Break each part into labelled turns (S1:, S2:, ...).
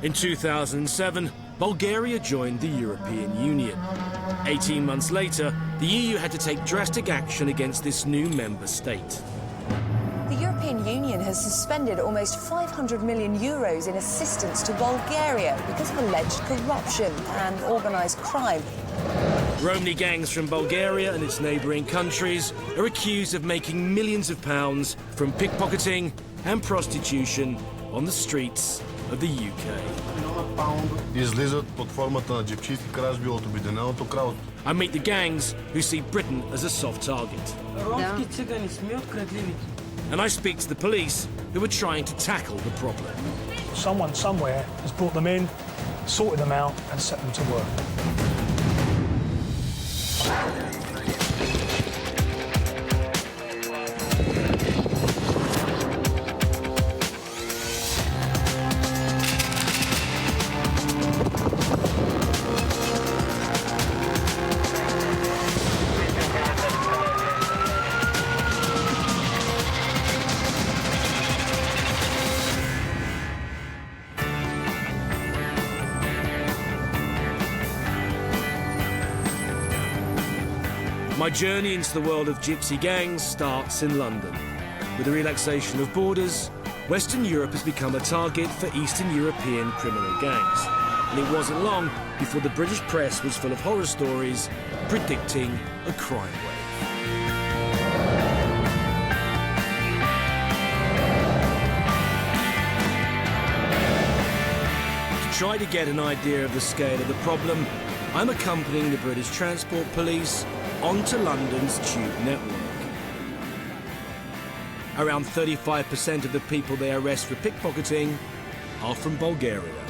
S1: In 2007, Bulgaria joined the European Union. 18 months later, the EU had to take drastic action against this new member state.
S2: The European Union has suspended almost 500 million euros in assistance to Bulgaria because of alleged corruption and organised crime.
S1: Romney gangs from Bulgaria and its neighbouring countries are accused of making millions of pounds from pickpocketing and prostitution on the streets of the UK.
S3: Излизат под формата на джипсийски кражби от Обединеното кралство.
S1: I meet the gangs who see Britain as a soft target. And I speak to the police who are trying to tackle the problem.
S4: Someone somewhere has brought them in, sorted them out and set them to work.
S1: My journey into the world of gypsy gangs starts in London. With the relaxation of borders, Western Europe has become a target for Eastern European criminal gangs. And it wasn't long before the British press was full of horror stories predicting a crime wave. To try to get an idea of the scale of the problem, I'm accompanying the British Transport Police onto London's tube network. Around 35% of the people they arrest for pickpocketing are from Bulgaria.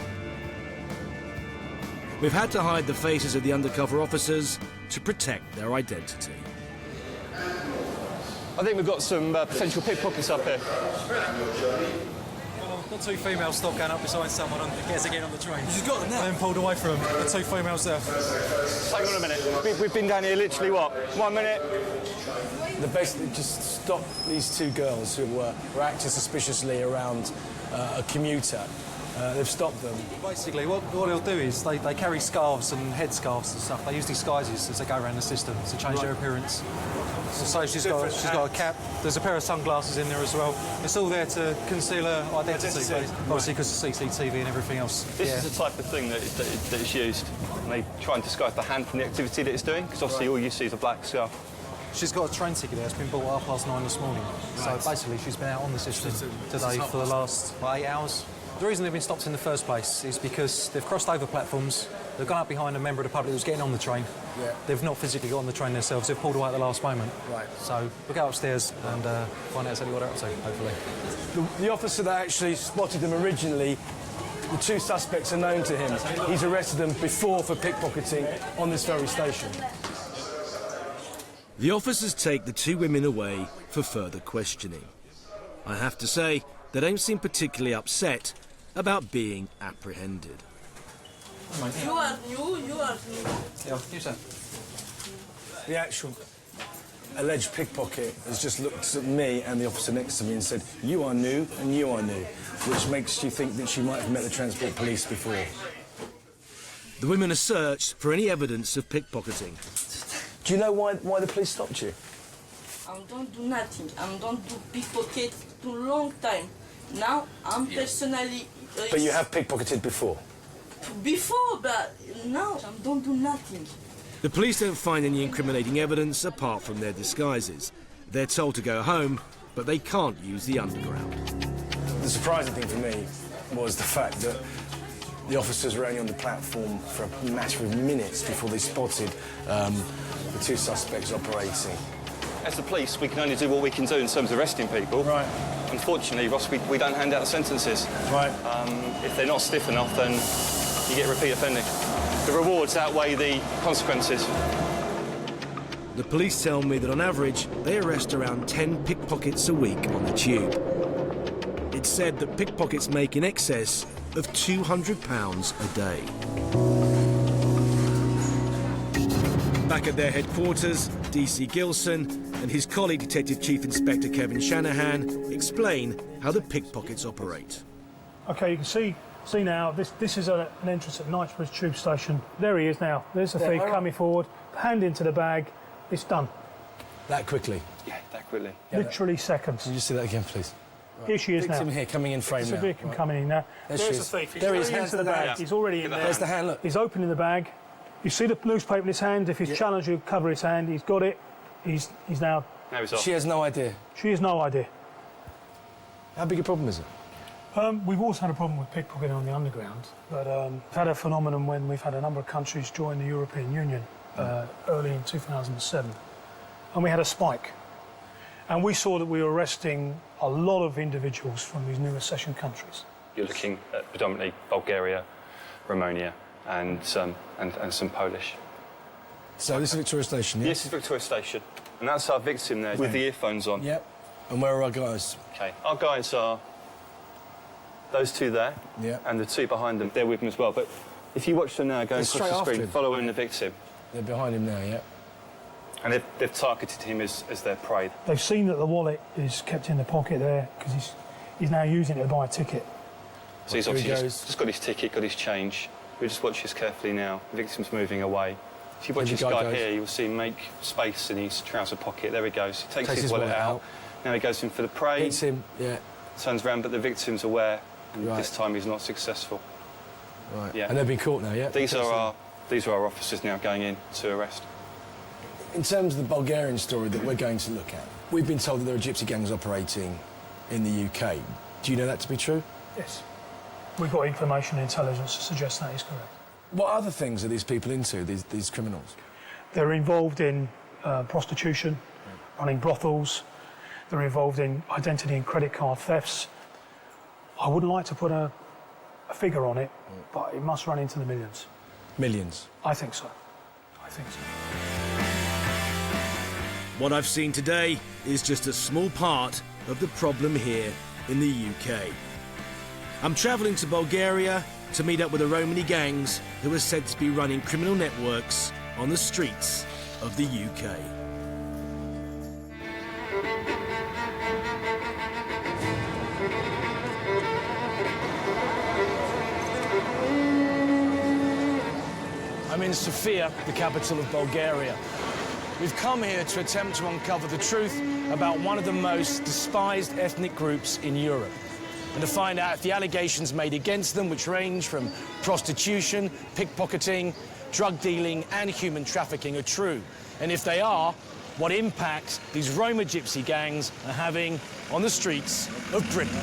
S1: We've had to hide the faces of the undercover officers to protect their identity.
S5: I think we've got some potential pickpockets up here.
S6: Got two females stopped going up beside someone and gets again on the train.
S5: She's got them now.
S6: And pulled away from them. The two females there.
S5: Hang on a minute. We've been down here literally, what, 1 minute?
S7: They basically just stopped these two girls who were acting suspiciously around a commuter. They've stopped them.
S6: Basically, what they'll do is they carry scarves and headscarves and stuff. They use disguises as they go around the system to change their appearance. So she's got a cap. There's a pair of sunglasses in there as well. It's all there to conceal her identity, obviously because of CCTV and everything else.
S5: This is the type of thing that is used. And they try and disguise the hand from the activity that it's doing, because obviously all you see is a black scarf.
S6: She's got a train ticket there. It's been bought at 9:30 this morning. Right. So basically she's been out on the system today for the last 8 hours. The reason they've been stopped in the first place is because they've crossed over platforms, they've gone up behind a member of the public who was getting on the train. Yeah. They've not physically got on the train themselves, they've pulled away at the last moment.
S7: Right.
S6: So we'll go upstairs and find out exactly what they're up to, hopefully.
S7: The officer that actually spotted them originally, the two suspects are known to him. He's arrested them before for pickpocketing on this very station.
S1: The officers take the two women away for further questioning. I have to say, they don't seem particularly upset about being apprehended.
S8: You are new.
S6: Yeah, you sir.
S7: The actual alleged pickpocket has just looked at me and the officer next to me and said, "You are new and you are new," which makes you think that she might have met the transport police before.
S1: The women are searched for any evidence of pickpocketing.
S7: Do you know why the police stopped you?
S8: I don't do nothing. I don't do pickpocket too long time. Now I'm personally.
S7: But you have pickpocketed before?
S8: Before, but now I don't do nothing.
S1: The police don't find any incriminating evidence apart from their disguises. They're told to go home, but they can't use the underground.
S7: The surprising thing for me was the fact that the officers were only on the platform for a matter of minutes before they spotted the two suspects operating.
S5: As the police, we can only do what we can do in terms of arresting people.
S7: Right.
S5: Unfortunately, Ross, we don't hand out the sentences.
S7: Right.
S5: If they're not stiff enough, then you get repeat offending. The rewards outweigh the consequences.
S1: The police tell me that on average, they arrest around 10 pickpockets a week on the tube. It's said that pickpockets make in excess of £200 a day. Back at their headquarters, DC Gilson and his colleague Detective Chief Inspector Kevin Shanahan explain how the pickpockets operate.
S4: OK, you can see See now, this is an entrance at Knightsbridge Tube Station. There he is now. There's the thief coming forward, hand into the bag. It's done.
S9: That quickly?
S5: Yeah, that quickly.
S4: Literally seconds.
S9: Can you just say that again, please?
S4: Here she is now.
S9: Victim here, coming in frame
S4: There's
S9: now.
S4: a victim coming in now.
S9: There she
S4: There's
S9: is.
S4: the thief. He's
S9: There he is,
S4: already
S9: hands
S4: into the
S9: to the
S4: bag.
S9: hand.
S4: He's already in there.
S9: There's the hand, look.
S4: He's opening the bag. You see the newspaper in his hand. If he's challenged you, cover his hand. He's got it. He's now...
S5: Now he's off.
S9: She has no idea.
S4: She has no idea.
S9: How big a problem is it?
S4: We've also had a problem with pickpocketing on the underground, but we've had a phenomenon when we've had a number of countries join the European Union early in 2007, and we had a spike. And we saw that we were arresting a lot of individuals from these new accession countries.
S5: You're looking at predominantly Bulgaria, Romania, and some Polish.
S9: So this is Victoria Station, yeah?
S5: This is Victoria Station, and that's our victim there with the earphones on.
S9: Yep. And where are our guys?
S5: Okay, our guys are those two there, and the two behind them. They're with him as well. But if you watch them now going across the screen, following the victim.
S9: They're behind him now, yeah.
S5: And they've targeted him as their prey.
S4: They've seen that the wallet is kept in the pocket there because he's now using it to buy a ticket.
S5: So he's obviously just got his ticket, got his change. We'll just watch this carefully now. The victim's moving away. If you watch this guy here, you'll see him make space in his trouser pocket. There he goes. He takes his wallet out. Now he goes in for the prey.
S9: Hits him, yeah.
S5: Turns around, but the victim's aware. And this time he's not successful.
S9: Right.
S5: Yeah.
S9: And they've been caught now, yeah?
S5: These are our officers now going in to arrest.
S9: In terms of the Bulgarian story that we're going to look at, we've been told that there are gypsy gangs operating in the UK. Do you know that to be true?
S4: Yes. We've got information and intelligence to suggest that is correct.
S9: What other things are these people into, these criminals?
S4: They're involved in prostitution, running brothels. They're involved in identity and credit card thefts. I wouldn't like to put a figure on it, but it must run into the millions.
S9: Millions?
S4: I think so. I think so.
S1: What I've seen today is just a small part of the problem here in the UK. I'm travelling to Bulgaria to meet up with the Romani gangs who are said to be running criminal networks on the streets of the UK.
S9: I'm in Sofia, the capital of Bulgaria. We've come here to attempt to uncover the truth about one of the most despised ethnic groups in Europe, and to find out if the allegations made against them, which range from prostitution, pickpocketing, drug dealing and human trafficking, are true. And if they are, what impact these Roma gypsy gangs are having on the streets of Britain.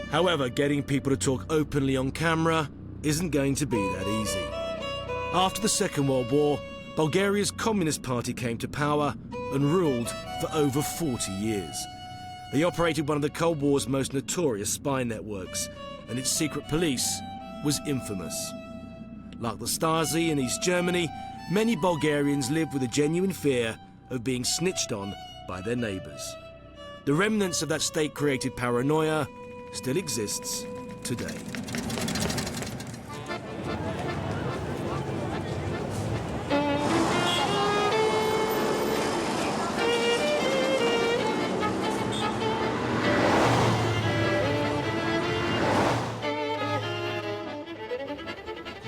S1: However, getting people to talk openly on camera isn't going to be that easy. After the Second World War, Bulgaria's Communist Party came to power and ruled for over 40 years. They operated one of the Cold War's most notorious spy networks, and its secret police was infamous. Like the Stasi in East Germany, many Bulgarians live with a genuine fear of being snitched on by their neighbours. The remnants of that state-created paranoia still exists today.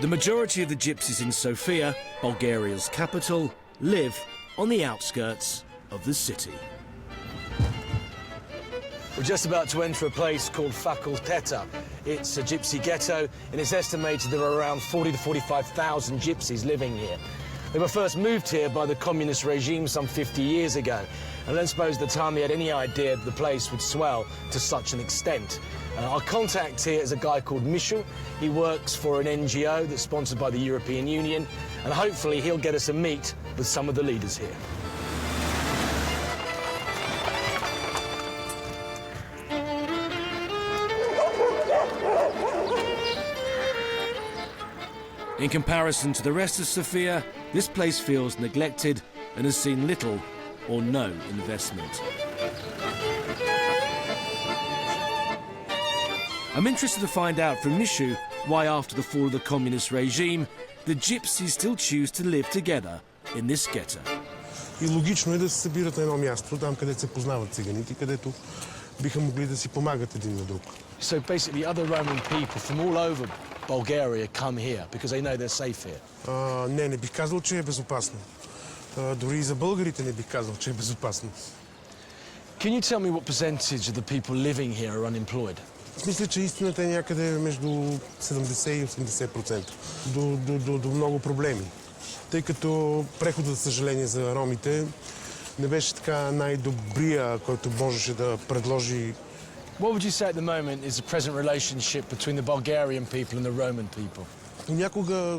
S1: The majority of the gypsies in Sofia, Bulgaria's capital, live on the outskirts of the city.
S9: We're just about to enter a place called Faculteta. It's a gypsy ghetto, and it's estimated there are around 40 to 45,000 gypsies living here. They were first moved here by the communist regime some 50 years ago, and I don't suppose at the time they had any idea that the place would swell to such an extent. Our contact here is a guy called Mishu. He works for an NGO that's sponsored by the European Union, and hopefully he'll get us a meet with some of the leaders here.
S1: In comparison to the rest of Sofia, this place feels neglected and has seen little or no investment. I'm interested to find out from Mishu why, after the fall of the communist regime, the gypsies still choose to live together in this ghetto.
S10: И логично е да се събират на едно място, там където се познават циганите, където биха могли да си помагат един на друг.
S9: So basically other Roman people from all over Bulgaria come here because they know they're safe here?
S10: Не бих казал, че е безопасно. Дори и за българите не бих казал, че е безопасно.
S9: Can you tell me what percentage of the people living here are unemployed?
S10: Мисля, че истината е някъде между 70 и 80%. До много проблеми. Тъй като преходът, за съжаление, за ромите не беше така най-добрия, който можеше да предложи.
S9: What would you say at the moment is the present relationship between the Bulgarian people and the Roman people?
S10: Понякога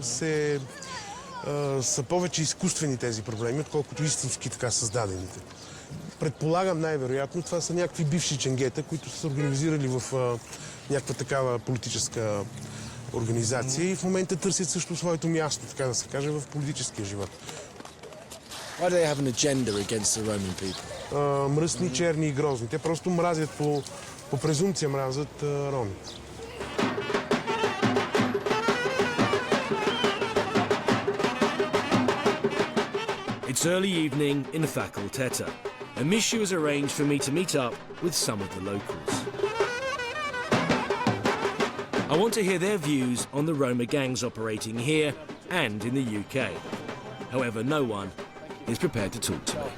S10: са повече изкуствени тези проблеми, отколкото истински така създадените. Предполагам най-вероятно това са някакви бивши ченгета, които са се организирали в някаква такава политическа организация и в момента търсят също своето място, така да се каже, в политическия живот.
S9: Why do they have an agenda against the Roman people?
S10: Мръсни, черни и грозни. Те просто мразят по презумпция мразят роми.
S1: It's early evening in Fakul Teta, and Mishu has arranged for me to meet up with some of the locals. I want to hear their views on the Roma gangs operating here and in the UK. However, no one is prepared to talk to me.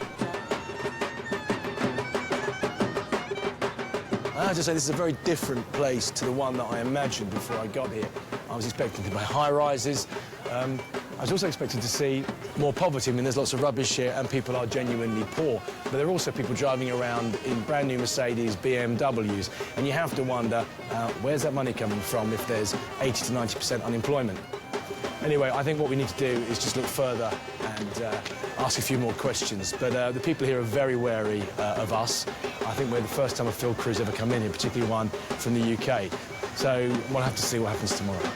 S9: I have to say this is a very different place to the one that I imagined before I got here. I was expecting to buy high-rises. I was also expecting to see more poverty. I mean, there's lots of rubbish here and people are genuinely poor. But there are also people driving around in brand new Mercedes, BMWs. And you have to wonder, where's that money coming from if there's 80 to 90% unemployment? Anyway, I think what we need to do is just look further and ask a few more questions. But the people here are very wary of us. I think we're the first time a field crew's ever come in here, particularly one from the UK. So we'll have to see what happens tomorrow.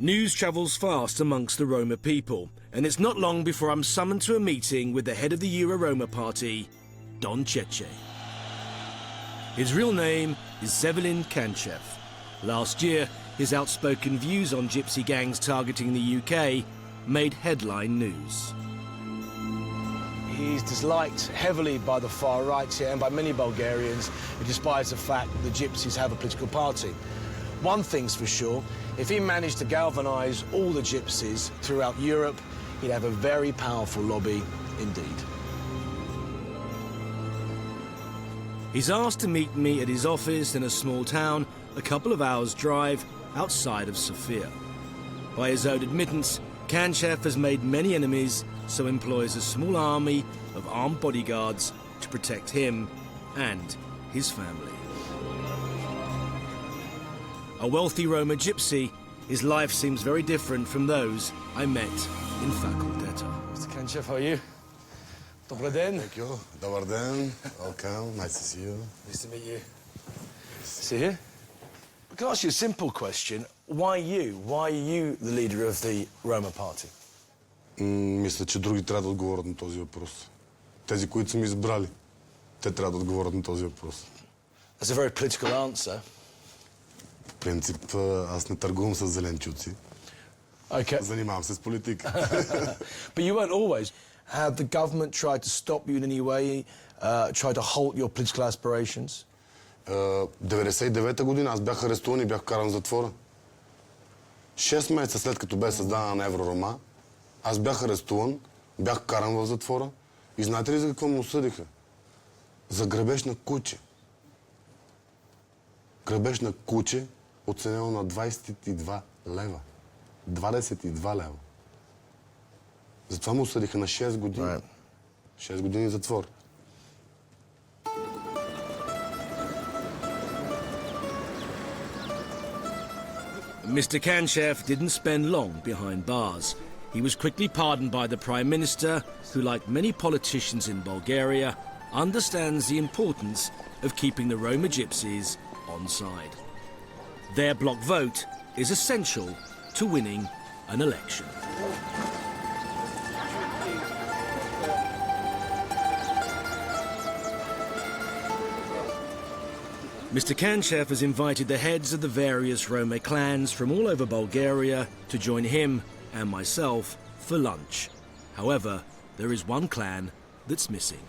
S1: News travels fast amongst the Roma people, and it's not long before I'm summoned to a meeting with the head of the Euro-Roma party, Don Cheche. His real name is Zevelin Kanchev. Last year, his outspoken views on gypsy gangs targeting the UK made headline news.
S9: He's disliked heavily by the far right here and by many Bulgarians who despise the fact that the gypsies have a political party. One thing's for sure, if he managed to galvanise all the gypsies throughout Europe, he'd have a very powerful lobby indeed.
S1: He's asked to meet me at his office in a small town a couple of hours' drive outside of Sofia. By his own admittance, Kanchev has made many enemies, so employs a small army of armed bodyguards to protect him and his family. A wealthy Roma gypsy, his life seems very different from those I met in Fakul Teta.
S9: Mr. Kanchev, how are you? Добър ден.
S3: Thank you. Добър ден. Welcome. Nice to see you.
S9: Nice to meet you. See you. I can ask you a simple question. Why you? Why are you the leader of the Roma party?
S3: Мисля, че други трябва да отговорят на този въпрос. Тези, които са ми избрали, те трябва да отговорят на този въпрос.
S9: That's a very political answer.
S3: В принцип, аз не търгувам с зеленчуци.
S9: Okay.
S3: Занимавам се с политика.
S9: But you weren't always. Have the government tried to stop you in any way, tried to halt your political aspirations?
S3: 99-та година аз бях арестуван и бях вкаран в затвора. 6 месеца след като бе създадена на Евророма, аз бях арестуван, бях вкаран в затвора и знаете ли за какво ме осъдиха? За грабеж на куче. Грабеж на куче, оценено на 22 лева. 22 лева. Затова му осъдиха на 6 години.
S9: Right.
S3: 6 години затвор.
S1: Mr. Kanchev didn't spend long behind bars. He was quickly pardoned by the Prime Minister, who, like many politicians in Bulgaria, understands the importance of keeping the Roma gypsies on side. Their block vote is essential to winning an election. Mr. Kanchev has invited the heads of the various Roma clans from all over Bulgaria to join him and myself for lunch. However, there is one clan that's missing.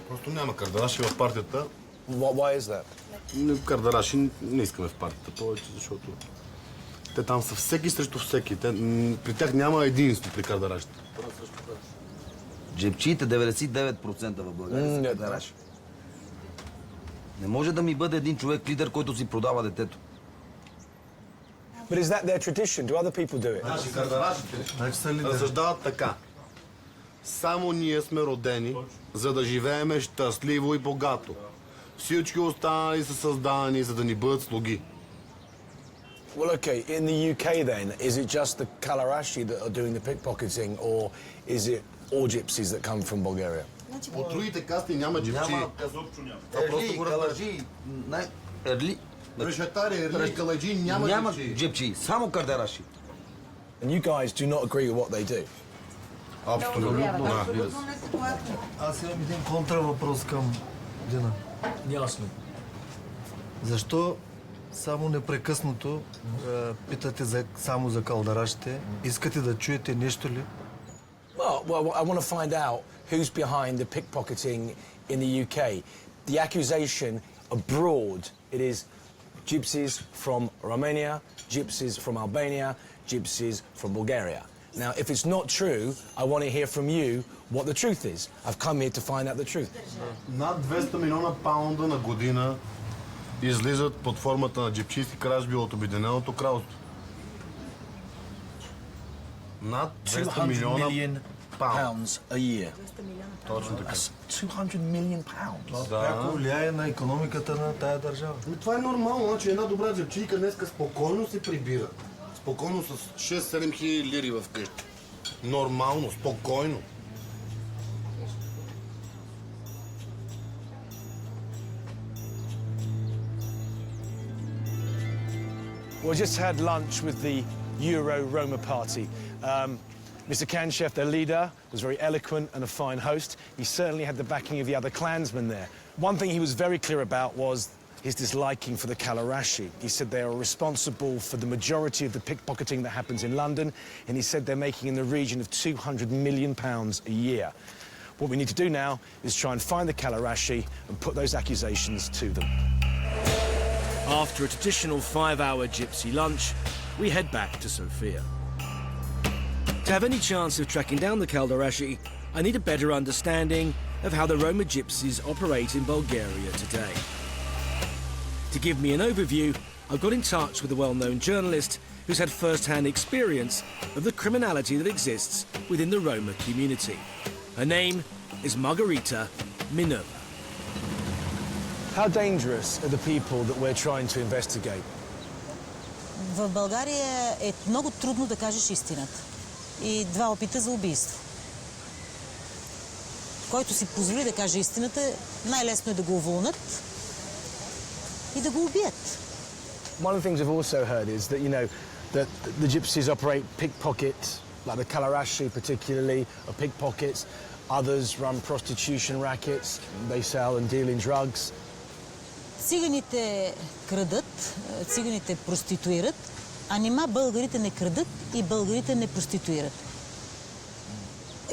S3: Просто няма кардараши в партията.
S9: Why is that?
S3: Кардараши не искаме в партията повече, защото те там са всеки срещу всеки. При тях няма единство при кардарашите.
S11: Джепчиите 99% в България са кардараши. Не може да ми бъде един човек лидер, който си продава детето.
S9: But is that their tradition? Do other people do it?
S3: Наши кардарашите разсъждават така. Само ние сме родени, за да живееме щастливо и богато. Всички останали са създани, за да ни бъдат слуги.
S9: Well, okay, in the UK then, is it just the Kalarashi that are doing the pickpocketing, or is it all gypsies that come from Bulgaria?
S3: От другите касти няма джипчи.
S11: Ерли, каладжи, ерли...
S3: Решетари, ерли, каладжи, няма
S11: джипчи, само кардараши.
S9: And you guys do not agree with what they do?
S3: Абсолютно.
S12: Аз имам един контравъпрос към Дина.
S9: Ясно.
S12: Защо само непрекъснато питате само за калдарашите? Искате да чуете нещо ли?
S9: Well, I want to find out who's behind the pickpocketing in the UK. The accusation abroad, it is gypsies from Romania, gypsies from Albania, gypsies from Bulgaria. Now, if it's not true, I want to hear from you what the truth is. I've come here to find out the truth.
S3: Над 200 милиона паунда на година излизат под формата на джипчийски кражби от Обединеното кралство. Над 200 милиона
S9: pounds a year.
S3: Точно така.
S9: 200 million pounds.
S12: Пряко влияе на икономиката на тая държава.
S3: Това е нормално, значи една добра джипчийка днеска спокойно се прибира. Спокойно с 6-7 хиляди лири в къщи. Нормално, спокойно.
S9: We just had lunch with the Euro-Roma party. Mr. Kanchev, their leader, was very eloquent and a fine host. He certainly had the backing of the other clansmen there. One thing he was very clear about was his disliking for the Kalarashi. He said they are responsible for the majority of the pickpocketing that happens in London, and he said they're making in the region of £200 million a year. What we need to do now is try and find the Kalarashi and put those accusations to them. After a traditional 5-hour gypsy lunch, we head back to Sofia. To have any chance of tracking down the Kalarashi, I need a better understanding of how the Roma gypsies operate in Bulgaria today. To give me an overview, I've got in touch with a well-known journalist who's had first-hand experience of the criminality that exists within the Roma community. Her name is Margarita Minova. How dangerous are the people that we're trying to investigate?
S13: В България е много трудно да кажеш истината. И 2 опита за убийство. Който си позволи да каже истината, най-лесно е да го уволнат и да го убият.
S9: One of the things I've also heard is that, you know, that the gypsies operate pickpockets, like the Kalarashi particularly, are pickpockets. Others run prostitution rackets. They sell and deal in drugs.
S13: Циганите крадат, циганите проституират, а нима българите не крадат и българите не проституират.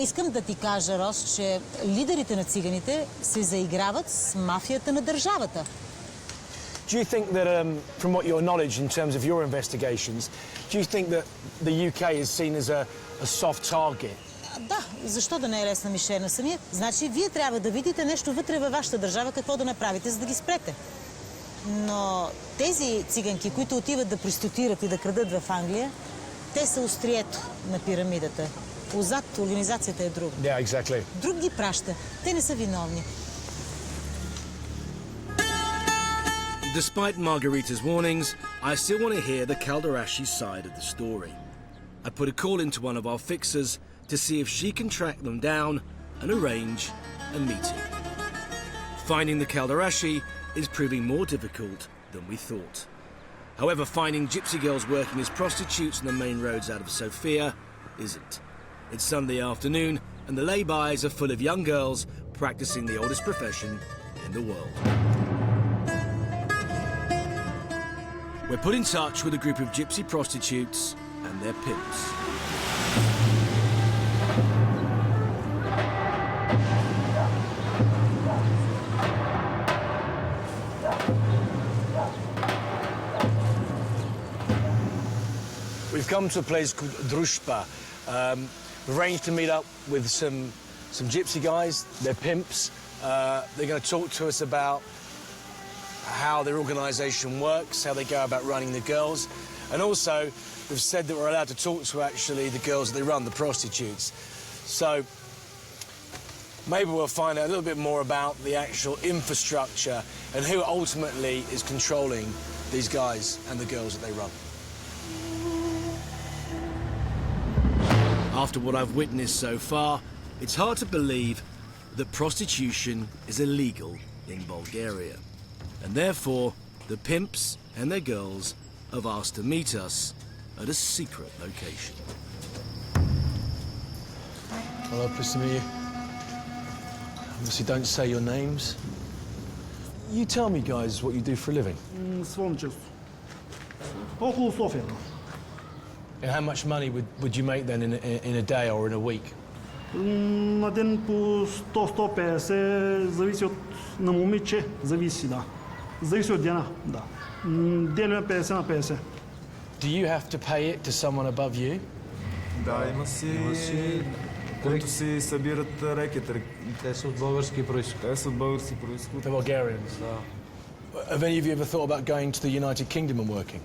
S13: Искам да ти кажа, Рос, че лидерите на циганите се заиграват с мафията на държавата.
S9: Do you think that, from what your knowledge in terms of your investigations, do you think that the UK is seen as a soft target?
S13: Да, защо да не е лесна мишена самия? Значи вие трябва да видите нещо вътре във вашата държава, какво да направите, за да ги спрете. Но тези циганки, които отиват да проституират и да крадат в Англия, те са острието на пирамидата. Отзад организацията е друга.
S9: Yeah, exactly.
S13: Друг ги праща. Те не са виновни.
S1: Despite Margarita's warnings, I still want to hear the Kaldarashi's side of the story. I put a call into one of our fixers to see if she can track them down and arrange a meeting. Finding the Kaldarashi is proving more difficult than we thought. However, finding gypsy girls working as prostitutes on the main roads out of Sofia isn't. It's Sunday afternoon and the lay-bys are full of young girls practicing the oldest profession in the world. we're put in touch with a group of gypsy prostitutes and their pimps.
S9: We've come to a place called Družba. We've arranged to meet up with some gypsy guys, they're pimps. They're going to talk to us about how their organisation works, how they go about running the girls. And also, we've said that we're allowed to talk to actually the girls that they run, the prostitutes. So maybe we'll find out a little bit more about the actual infrastructure and who ultimately is controlling these guys and the girls that they run.
S1: After what I've witnessed so far, it's hard to believe that prostitution is illegal in Bulgaria. And therefore, the pimps and their girls have asked to meet us at a secret location.
S9: Hello, pleased to meet you. Obviously, don't say your names. You tell me, guys, what you do for a living. And how much money would you make then in a day or in a week?
S14: На ден по 100-150, зависи на момиче, зависи, да. Зависи от дена, да. Делим 50 на 50.
S9: Do you have to pay it to someone above you?
S12: Да, има си, които си събират рекет.
S6: Те са от български происход.
S12: Те са от български происход.
S9: The Bulgarians?
S12: Да.
S9: Have any of you ever thought about going to the United Kingdom and working?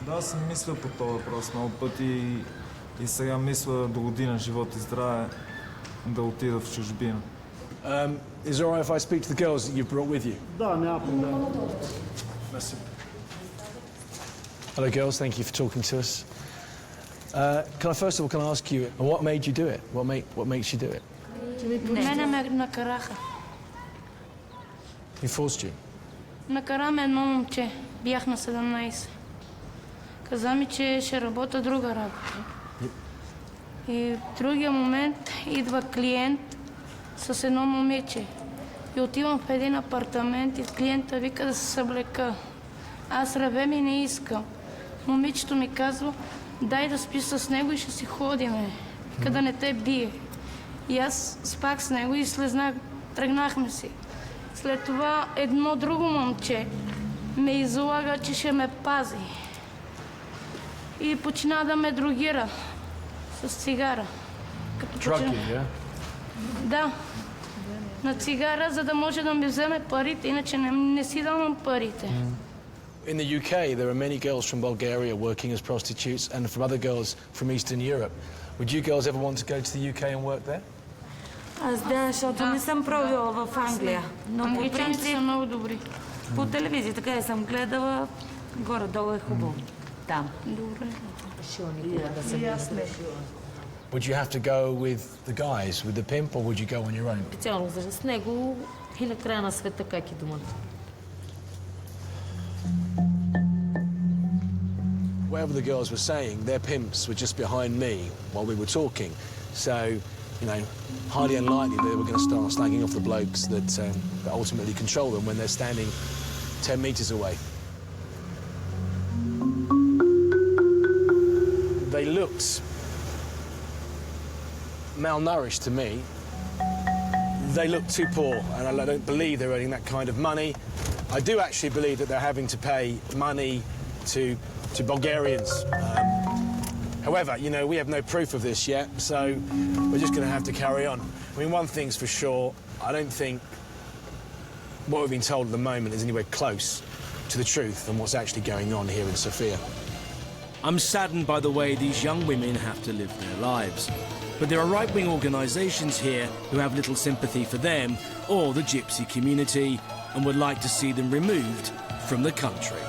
S12: Да, съм мисля по този въпрос много пъти и сега мисля до година живот и здраве да отида в чужбина.
S9: Is it all right if I speak to the girls that you've brought with you?
S14: Да, няма проблем.
S9: Hello, girls. Thank you for talking to us. Can I ask you, what made you do it? What makes you do it?
S15: Мене ме накараха.
S9: Who forced you?
S15: Накара ме едно момче. Бях на 17. Каза ми, че ще работя друга работа. И в другия момент идва клиент с едно момиче. И отивам в един апартамент и клиента вика да се съблека. Аз ревем и не искам. Момичето ми казва, дай да спи с него и ще си ходиме, къде не те бие. И аз спах с него и слезнах, тръгнахме си. След това едно друго момче ме излага, че ще ме пази. И почина да ме другира с цигара.
S9: Yeah?
S15: Да, на цигара, за да може да ми вземе парите, иначе не си давам парите.
S9: In the UK, there are many girls from Bulgaria working as prostitutes and from other girls from Eastern Europe. Would you girls ever want to go to the UK and work there?
S16: Аз да, защото не съм пробила в Англия. Но по принцип
S15: са много добри.
S16: По телевизия така я съм гледала, горе-долу е хубаво. Там.
S15: Добре.
S9: Would you have to go with the guys, with the pimp, or would you go on your own?
S16: Специално с него и на края на света, как и думата.
S9: Whatever the girls were saying, their pimps were just behind me while we were talking. So, you know, highly unlikely they were going to start slagging off the blokes that ultimately control them when they're standing 10 metres away. They looked malnourished to me. They look too poor, and I don't believe they're earning that kind of money. I do actually believe that they're having to pay money to Bulgarians. However, you know, we have no proof of this yet, so we're just going to have to carry on. I mean, one thing's for sure, I don't think what we've been told at the moment is anywhere close to the truth and what's actually going on here in Sofia.
S1: I'm saddened by the way these young women have to live their lives. But there are right-wing organisations here who have little sympathy for them or the gypsy community and would like to see them removed from the country.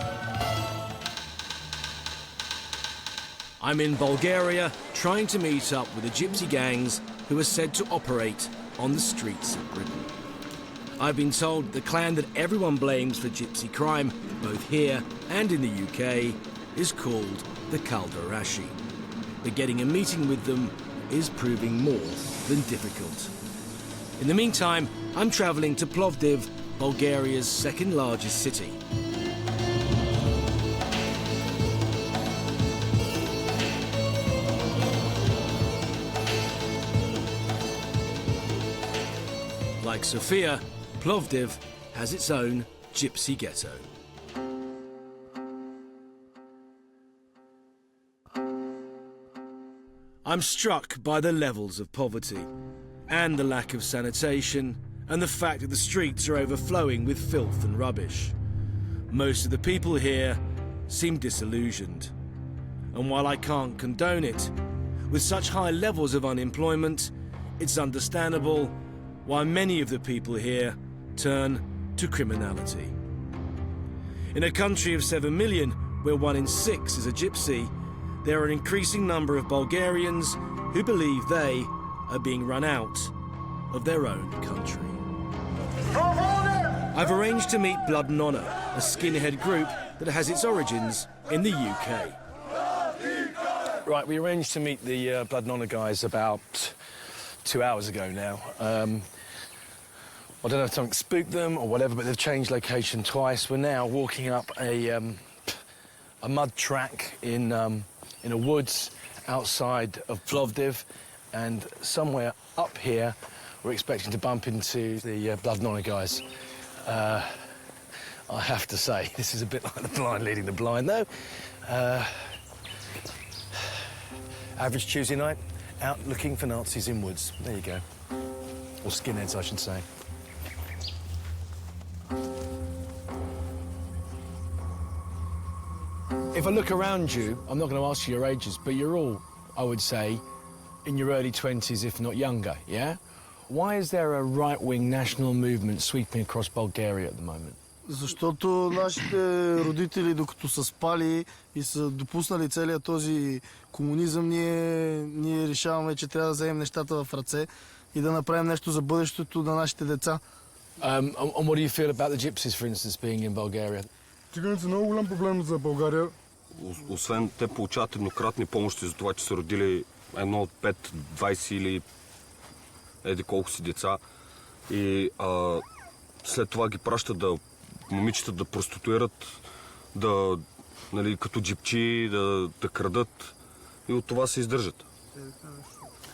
S1: I'm in Bulgaria trying to meet up with the gypsy gangs who are said to operate on the streets of Britain. I've been told the clan that everyone blames for gypsy crime, both here and in the UK, is called the Kalderashi. But getting a meeting with them is proving more than difficult. In the meantime, I'm travelling to Plovdiv, Bulgaria's second largest city. Like Sofia, Plovdiv has its own gypsy ghetto. I'm struck by the levels of poverty and the lack of sanitation and the fact that the streets are overflowing with filth and rubbish. Most of the people here seem disillusioned. And while I can't condone it, with such high levels of unemployment, it's understandable why many of the people here turn to criminality. In a country of 7 million, where 1 in 6 is a gypsy, there are an increasing number of Bulgarians who believe they are being run out of their own country. I've arranged to meet Blood and Honour, a skinhead group that has its origins in the UK.
S9: Right, we arranged to meet the Blood and Honour guys about 2 hours ago now. I don't know if something spooked them or whatever, but they've changed location twice. We're now walking up a mud track in a woods outside of Plovdiv, and somewhere up here we're expecting to bump into the Blood and Honour guys. I have to say, this is a bit like the blind leading the blind, though. Average Tuesday night, out looking for Nazis in woods. There you go. Or skinheads, I should say. If I look around you, I'm not going to ask you your ages, but you're all, I would say, in your early 20s, if not younger, yeah? Why is there a right-wing national movement sweeping across Bulgaria at the moment?
S17: Защото нашите родители, докато са спали и са допуснали целият този комунизъм, ние решаваме, че трябва да вземем нещата в ръце и да направим нещо за бъдещето на нашите деца.
S9: And what do you feel about the gypsies, for instance, being in Bulgaria?
S18: Циганите са много голям проблем за България.
S19: Освен те получават еднократни помощи за това, че са родили едно от 5, 20 или еди колко си деца. И след това ги пращат момичета да проституират, нали, като джипчи, да крадат и от това се издържат.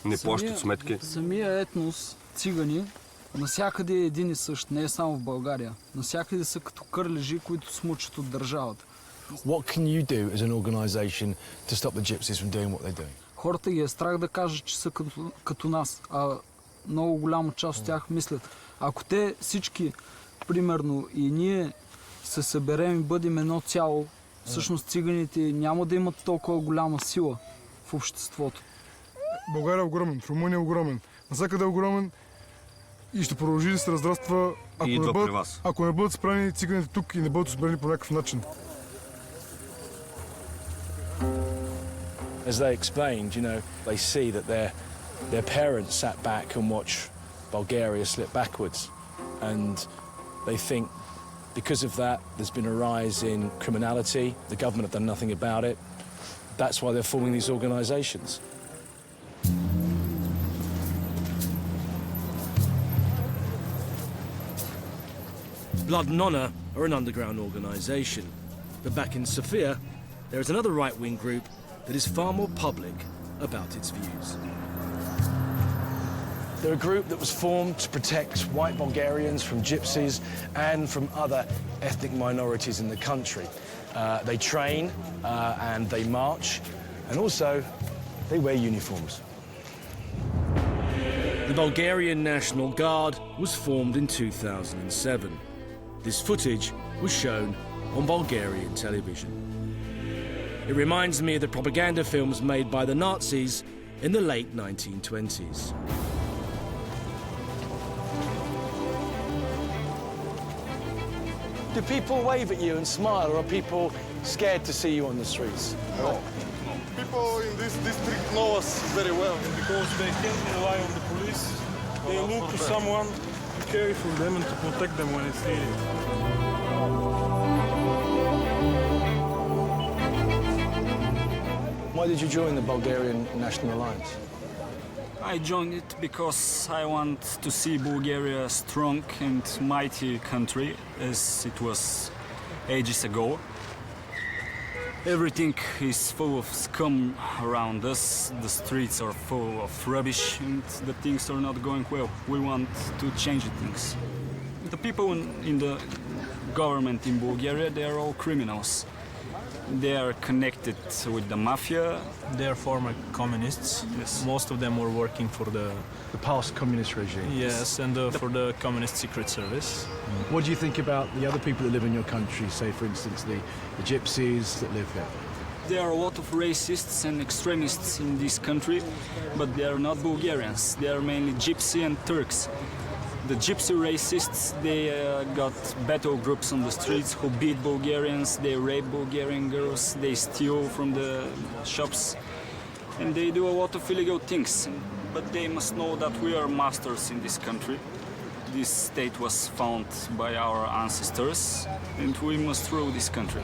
S19: Не плащат сметки.
S20: Самия етнос, цигани, насякъде е един и същ, не е само в България. Насякъде са като кърлежи, които смучат от държавата.
S9: What can you do as an organization to stop the gypsies from doing what they're doing?
S20: Хората ги е страх да кажат, че са като нас, а много голяма част от тях мислят. Ако те всички, примерно, и ние се съберем и бъдем едно цяло, всъщност циганите няма да имат толкова голяма сила в обществото.
S18: България е огромен, в Румъния е огромен, навсякъде е огромен и ще продължи да се разраства, ако не бъдат спрени циганите тук и не бъдат събрани по някакъв начин.
S9: As they explained, you know, they see that their parents sat back and watched Bulgaria slip backwards, and they think because of that there's been a rise in criminality. The government have done nothing about it. That's why they're forming these organisations.
S1: Blood and Honour are an underground organisation, but back in Sofia there is another right-wing group that is far more public about its views.
S9: They're a group that was formed to protect white Bulgarians from gypsies and from other ethnic minorities in the country. They train and they march, and also they wear uniforms.
S1: The Bulgarian National Guard was formed in 2007. This footage was shown on Bulgarian television. It reminds me of the propaganda films made by the Nazis in the late 1920s.
S9: Do people wave at you and smile, or are people scared to see you on the streets?
S18: No. People in this district know us very well. Because they can't rely on the police. They look to someone to care for them and to protect them when it's needed.
S9: Why did you join the Bulgarian National Alliance?
S21: I joined it because I want to see Bulgaria a strong and mighty country, as it was ages ago. Everything is full of scum around us. The streets are full of rubbish and the things are not going well. We want to change the things. The people in the government in Bulgaria, they are all criminals. They are connected with the mafia.
S2: They are former communists.
S21: Yes.
S2: Most of them were working for the
S22: past communist regime.
S2: Yes, and for the communist secret service.
S22: What do you think about the other people that live in your country? Say, for instance, the gypsies that live here.
S21: There are a lot of racists and extremists in this country, but they are not Bulgarians. They are mainly Gypsy and Turks. The Gypsy racists, they got battle groups on the streets who beat Bulgarians, they rape Bulgarian girls, they steal from the shops, and they do a lot of illegal things. But they must know that we are masters in this country. This state was founded by our ancestors, and we must rule this country.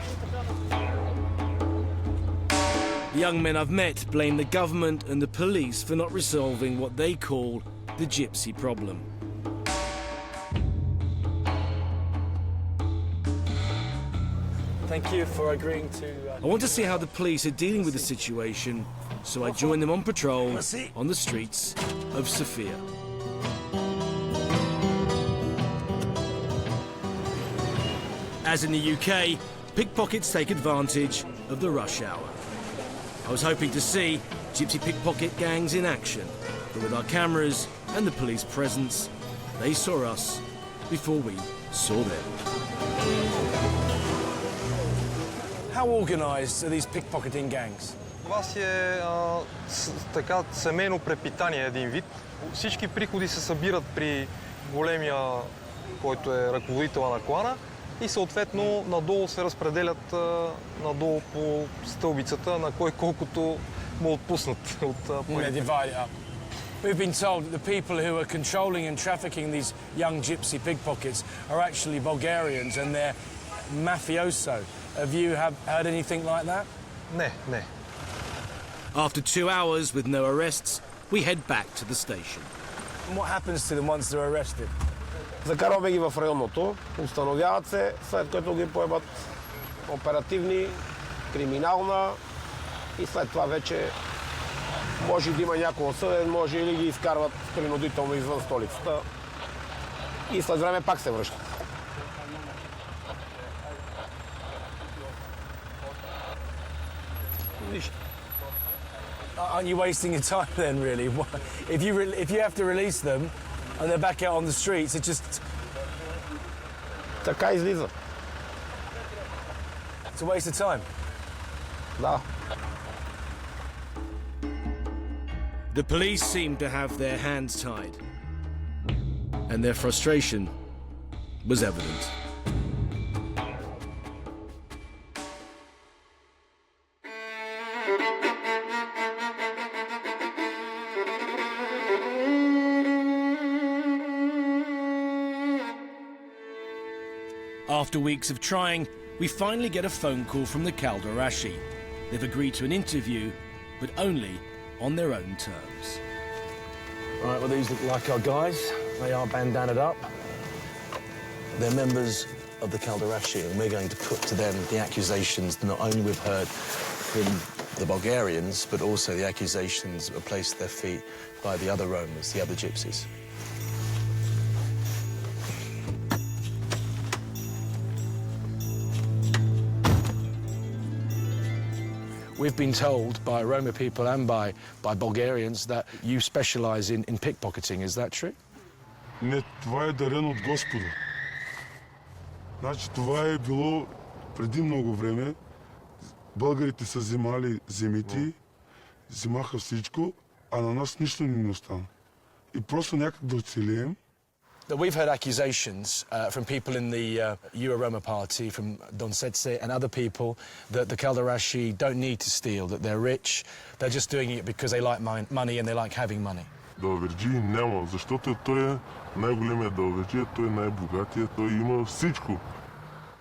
S1: The young men I've met blame the government and the police for not resolving what they call the gypsy problem.
S9: Thank you for agreeing to...
S1: I want to see how the police are dealing with the situation, so I join them on patrol on the streets of Sofia. As in the UK, pickpockets take advantage of the rush hour. I was hoping to see gypsy pickpocket gangs in action, but with our cameras and the police presence, they saw us before we saw them.
S9: How organised are these pickpocketing gangs?
S23: Това си е така семейно препитание един вид. Всички приходи се събират при големия, който е ръководител на клана и съответно надолу се разпределят надолу по стълбицата на кой колкото му отпуснат от парите.
S9: We've been told that the people who are controlling and trafficking these young gypsy pickpockets are actually Bulgarians and they're mafioso. Have you heard anything like that?
S23: Не.
S1: After 2 hours with no arrests, we head back to the station.
S9: And what happens to them once they're arrested?
S24: Закарваме ги в районното, установяват се, след което ги поемат оперативни, криминална и след това вече може да има някой осъден, може или ги изкарват принудително извън столицата и след време пак се връщат.
S9: Aren't you wasting your time then, really? If you have to release them and they're back out on the streets, it just...
S24: Така излиза.
S9: It's a waste of time.
S24: Да.
S1: The police seemed to have their hands tied, and their frustration was evident. After weeks of trying, we finally get a phone call from the Kalderashi. They've agreed to an interview, but only on their own terms.
S22: Right, well, these look like our guys. They are bandanaed up. They're members of the Kalderashi, and we're going to put to them the accusations that not only we've heard from the Bulgarians, but also the accusations that were placed at their feet by the other Romas, the other gypsies. We've been told by Roma people and by Bulgarians that you specialise in pickpocketing. Is that true?
S18: Не, това е дарено от Господа. Значи това е било преди много време. Българите са вземали земите, вземаха всичко, а на нас нищо не остана. И просто някак да оцелеем.
S22: We've heard accusations from people in the Euro-Roma party, from Don Setse and other people, that the Kalderashi don't need to steal, that they're rich, they're just doing it because they like money and they like having money.
S18: Далаверджи няма, защото той е най-големият далаверджи, той е най-богатия, той има всичко.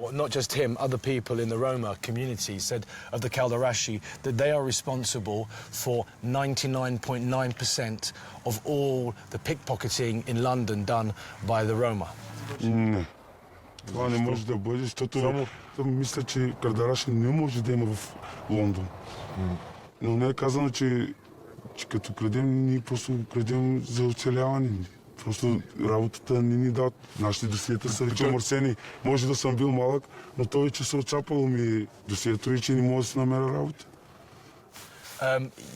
S22: Well, not just him, other people in the Roma community said of the Kalderashi that they are responsible for 99.9% of all the pickpocketing in London done by the Roma.
S18: Не. Това не може да бъде, защото мисля, че Кардараши не може да има в Лондон. Но не е казано, че като крадем, ние просто крадем за оцеляване. Просто работата не ни дадат. Нашите досиета са вече мърсени. Може да съм бил малък, но той, че се отчапало ми досието и че не може да се намеря работа.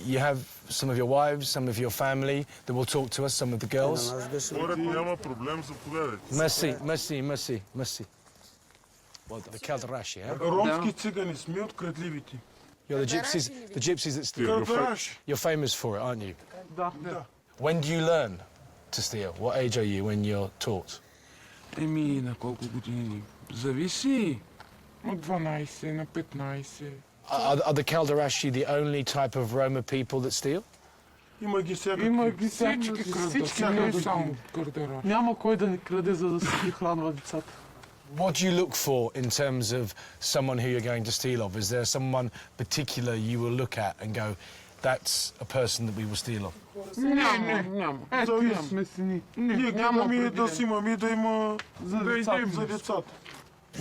S9: You have some of your wives, some of your family that will talk to us, some of the girls.
S18: Няма проблем, заповядайте.
S9: Merci. Well, the Kalderashi, eh?
S18: Ромски цигани сме от крадливите.
S9: You're the gypsies that steal. You're famous for it, aren't you?
S18: Да.
S9: When do you learn to steal? What age are you when you're taught?
S4: На колко години? Зависи. От 12 на 15.
S9: Are the Kalderashi the only type of Roma people that steal?
S18: Има ги всякакви.
S4: Има ги всички, не само Калдераши. Няма кой да не краде, за да си хранва децата.
S9: What do you look for in terms of someone who you're going to steal of? Is there someone particular you will look at and go, that's a person that we will steal of?
S4: Няма. Ето имаме сини.
S18: Ние гледаме да си имаме да има за децата.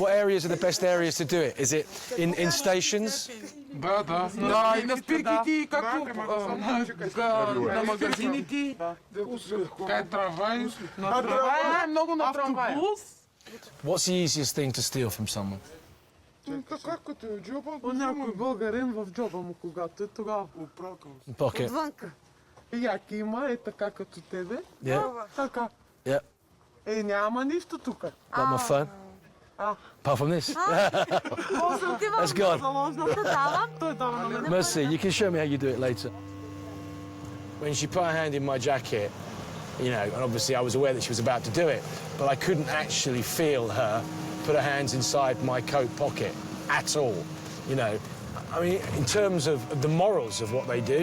S9: What areas are the best areas to do it? Is it in stations?
S4: Да, и на спирките, както на магазините, кай трамвай, на трамвай, много на трамвай.
S9: What's the easiest thing to steal from someone?
S4: Как като е в джоба, някой българин в джоба му, когато е тогава.
S9: Pocket.
S4: Отвънка. Яки има, е така като тебе. Така. Няма нищо тук.
S9: Got my phone? Apart from this? That's gone. Mercy, you can show me how you do it later. When she put her hand in my jacket, you know, and obviously I was aware that she was about to do it, but I couldn't actually feel her put her hands inside my coat pocket at all. You know, I mean, in terms of the morals of what they do,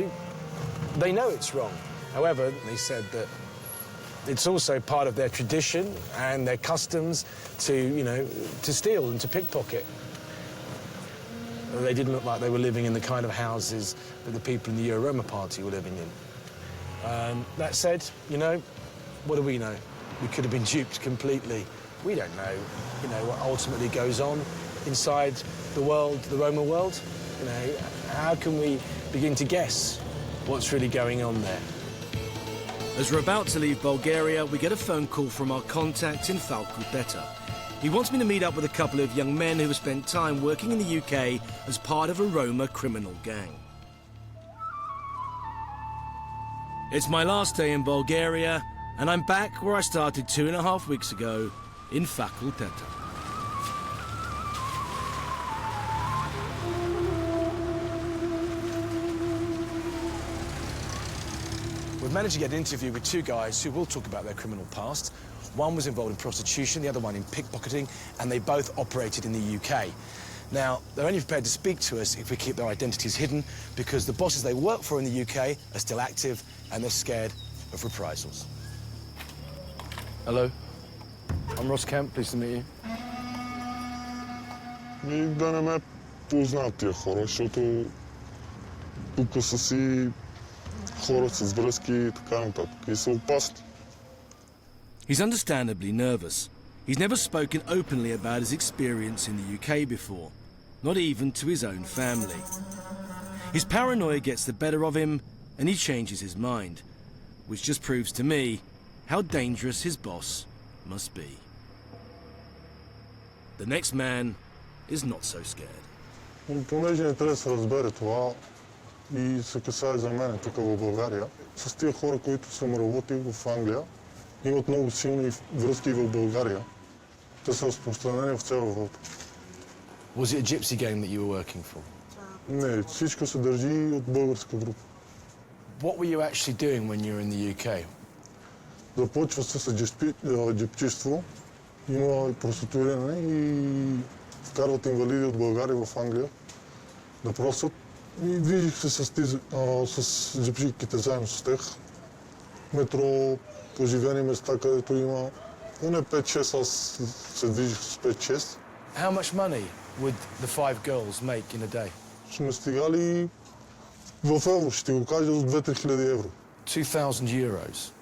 S9: they know it's wrong. However, they said that it's also part of their tradition and their customs to, you know, to steal and to pickpocket. They didn't look like they were living in the kind of houses that the people in the Euro-Roma party were living in. That said, you know, what do we know? We could have been duped completely. We don't know, you know, what ultimately goes on inside the world, the Roma world. You know, how can we begin to guess what's really going on there?
S1: As we're about to leave Bulgaria, we get a phone call from our contact in Falcuteta. He wants me to meet up with a couple of young men who have spent time working in the UK as part of a Roma criminal gang. It's my last day in Bulgaria, and I'm back where I started 2.5 weeks ago, in Falcuteta.
S9: We've managed to get an interview with two guys who will talk about their criminal past. One was involved in prostitution, the other one in pickpocketing, and they both operated in the UK. Now, they're only prepared to speak to us if we keep their identities hidden, because the bosses they work for in the UK are still active and they're scared of reprisals. Hello, I'm Ross Kemp, pleased to meet you.
S18: Да не ме познават тия хора, защото тук са си хора с връзки и така нататък. И са опасни.
S1: He's understandably nervous. He's never spoken openly about his experience in the UK before, not even to his own family. His paranoia gets the better of him and he changes his mind, which just proves to me how dangerous his boss must be. The next man is not so scared.
S18: Понеже не трябва да се разбере това и се касае за мен тук в България, с тия хора, които съм работил в Англия, имат много силни връзки в България. Те са разпространени в цяла Европа.
S9: Was it a gypsy gang that you were working for?
S18: Не, всичко се държи от българска група.
S9: What were you actually doing when you were in the UK?
S18: Започва се с джипчиство, има проституиране и вкарват инвалиди от България в Англия да просят. И движих се с джипчиките заедно с тях. Метро, поживени места, където има поне 5-6, аз се движих с 5-6.
S9: How much money would the 5 girls make in a day?
S18: Сме стигали в евро, ще го кажа, от 2-3 хиляди евро.
S9: 2,000 euros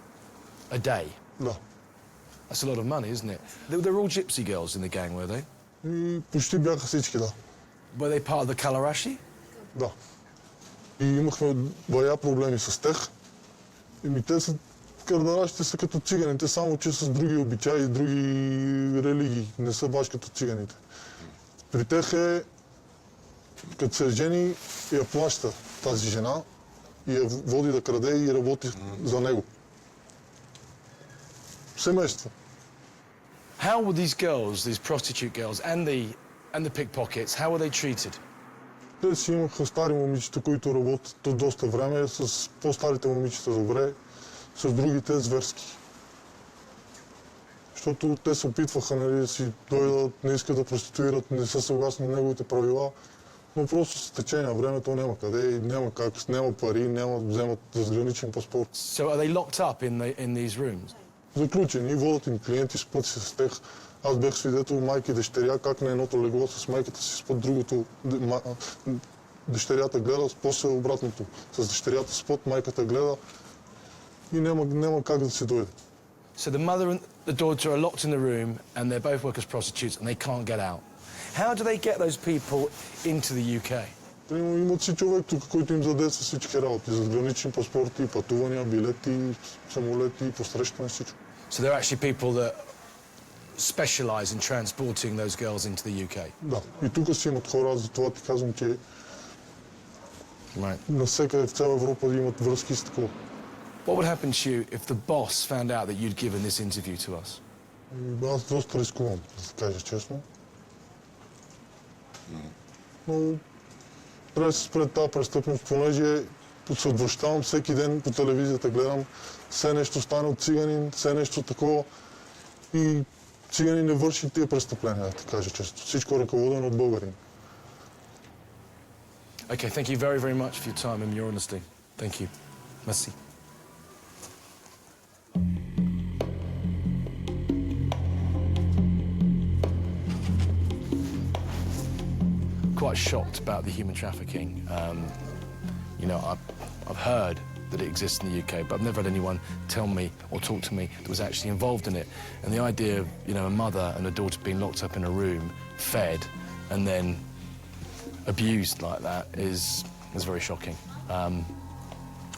S9: a day?
S18: Да.
S9: That's a lot of money, isn't it? They were all gypsy girls in the gang, were they?
S18: И почти бяха всички, да.
S9: Were they part of the Kalarashi?
S18: Да. И имахме бая проблеми с тях. Те са, кардалашите са като циганите, само че с други обичаи и други религии. Не са баш като циганите. При тях е, като се жени, я плаща тази жена и я води да краде и работи за него. Семейство.
S9: How were these girls, these prostitute girls, and the pickpockets, how were they treated?
S18: Те си имаха стари момичета, които работят доста време, с по-старите момичета добре, с другите зверски. Защото те се опитваха, нали, да си дойдат, не искат да проституират, не са съгласни на неговите правила, но просто с течение на времето няма къде и няма как, няма пари, няма да вземат разграничен паспорт.
S9: So are they locked up in these rooms?
S18: Заключени, водят им клиенти, спът си с тях. Аз бях свидетел майка и дъщеря, как на едното легло с майката си спът, другото дъщерята гледа, после обратното. С дъщерята спът, майката гледа и няма как да се дойде.
S9: So the mother and the daughter are locked in the room and they're both work as prostitutes and they can't get out. How do they get those people into the UK?
S18: Имат си човек тук, който им задейства всички работи. Задгранични паспорти, пътувания, билети, самолети, посрещане, всичко.
S9: So there are actually people that specialise in transporting those girls into the UK?
S18: Да. И тук си имат хора, аз затова ти казвам, че навсекъде в цяла Европа имат връзки с такова.
S9: What would happen to you if the boss found out that you'd given this interview to us?
S18: Аз доста рискувам, да кажа честно. Но трябва да се спре тази престъпност, понеже се отвръщавам всеки ден по телевизията, гледам все нещо стане от циганин, все нещо такова и циганин не върши тия престъпления, да кажа често. Всичко е ръководено от българин.
S9: Okay, thank you very, very much for your time and your honesty. Thank you. Merci. Quite shocked about the human trafficking. You know, I've heard that it exists in the UK, but I've never had anyone tell me or talk to me that was actually involved in it. And the idea of, you know, a mother and a daughter being locked up in a room, fed, and then abused like that is very shocking.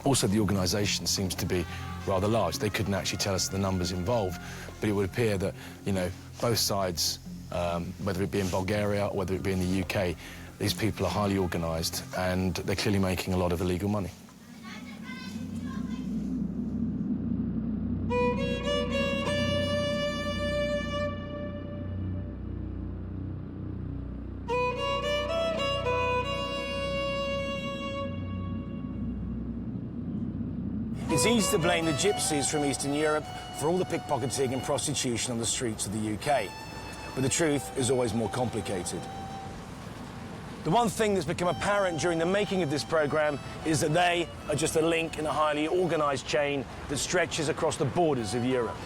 S9: Also, the organisation seems to be rather large. They couldn't actually tell us the numbers involved, but it would appear that, you know, both sides, whether it be in Bulgaria or whether it be in the UK, these people are highly organised and they're clearly making a lot of illegal money.
S1: It's easy to blame the gypsies from Eastern Europe for all the pickpocketing and prostitution on the streets of the UK. But the truth is always more complicated. The one thing that's become apparent during the making of this programme is that they are just a link in a highly organised chain that stretches across the borders of Europe.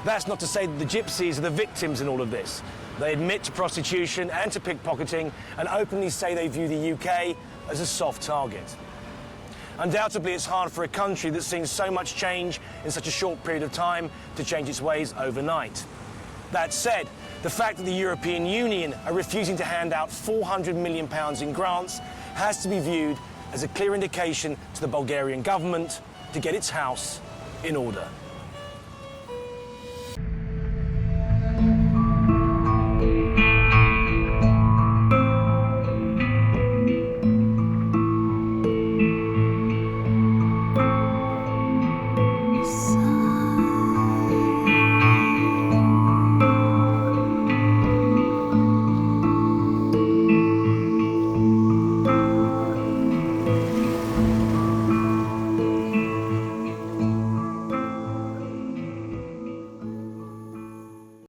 S1: That's not to say that the gypsies are the victims in all of this. They admit to prostitution and to pickpocketing and openly say they view the UK as a soft target. Undoubtedly, it's hard for a country that's seen so much change in such a short period of time to change its ways overnight. That said, the fact that the European Union are refusing to hand out £400 million in grants has to be viewed as a clear indication to the Bulgarian government to get its house in order.